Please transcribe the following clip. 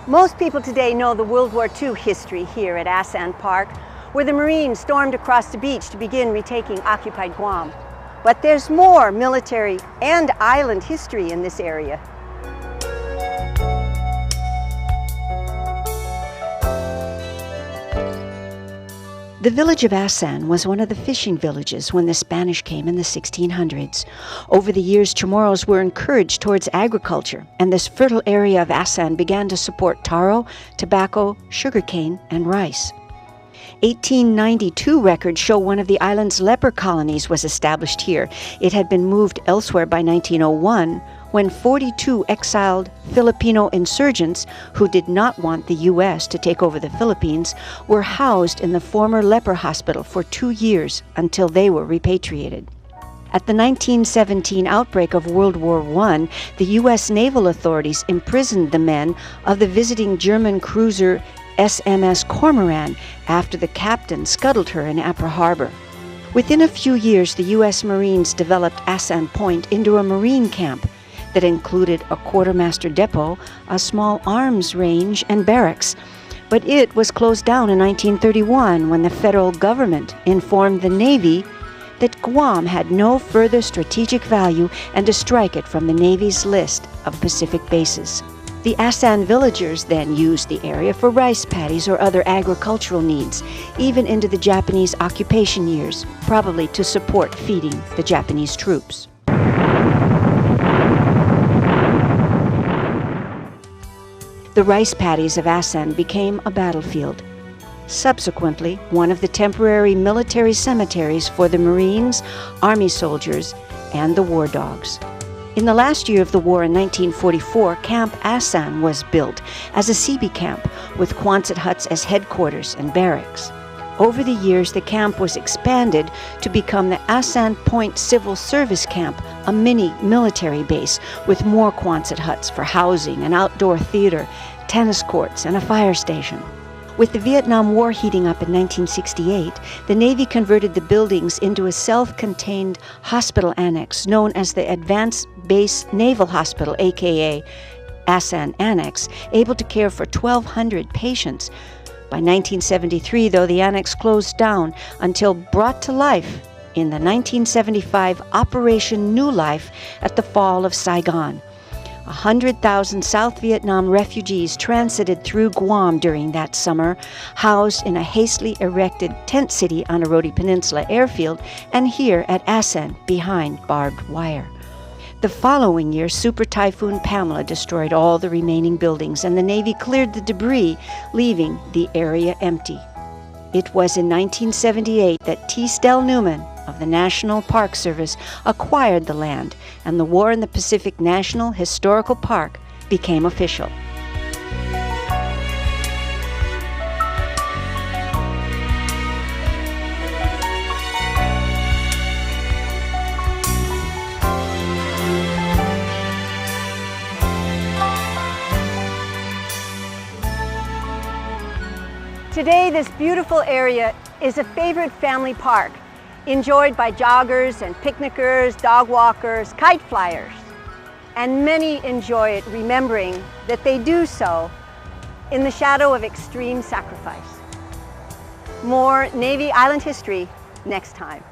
Most people today know the World War II history here at Asan Park, where the Marines stormed across the beach to begin retaking occupied Guam. But there's more military and island history in this area. The village of Asan was one of the fishing villages when the Spanish came in the 1600s. Over the years, Chamorros were encouraged towards agriculture, and this fertile area of Asan began to support taro, tobacco, sugarcane, and rice. 1892 records show one of the island's leper colonies was established here. It had been moved elsewhere by 1901, when 42 exiled Filipino insurgents who did not want the U.S. to take over the Philippines were housed in the former leper hospital for 2 years until they were repatriated. At the 1917 outbreak of World War I, the U.S. naval authorities imprisoned the men of the visiting German cruiser SMS Cormoran after the captain scuttled her in Apra Harbor. Within a few years, the U.S. Marines developed Asan Point into a marine camp that included a quartermaster depot, a small arms range, and barracks. But it was closed down in 1931 when the federal government informed the Navy that Guam had no further strategic value and to strike it from the Navy's list of Pacific bases. The Asan villagers then used the area for rice paddies or other agricultural needs, even into the Japanese occupation years, probably to support feeding the Japanese troops. The rice paddies of Asan became a battlefield. Subsequently, one of the temporary military cemeteries for the Marines, Army soldiers, and the war dogs. In the last year of the war in 1944, Camp Asan was built as a Seabee camp with Quonset huts as headquarters and barracks. Over the years, the camp was expanded to become the Asan Point Civil Service Camp, a mini military base with more Quonset huts for housing, an outdoor theater, tennis courts, and a fire station. With the Vietnam War heating up in 1968, the Navy converted the buildings into a self-contained hospital annex known as the Advanced Base Naval Hospital, aka Asan Annex, able to care for 1,200 patients. By 1973, though, the annex closed down until brought to life in the 1975 Operation New Life at the fall of Saigon. 100,000 South Vietnam refugees transited through Guam during that summer, housed in a hastily erected tent city on Aroti Peninsula airfield and here at Asan behind barbed wire. The following year, Super Typhoon Pamela destroyed all the remaining buildings and the Navy cleared the debris, leaving the area empty. It was in 1978 that T. Stell Newman of the National Park Service acquired the land, and the War in the Pacific National Historical Park became official. Today, this beautiful area is a favorite family park, enjoyed by joggers and picnickers, dog walkers, kite flyers. And many enjoy it remembering that they do so in the shadow of extreme sacrifice. More Navy Island history next time.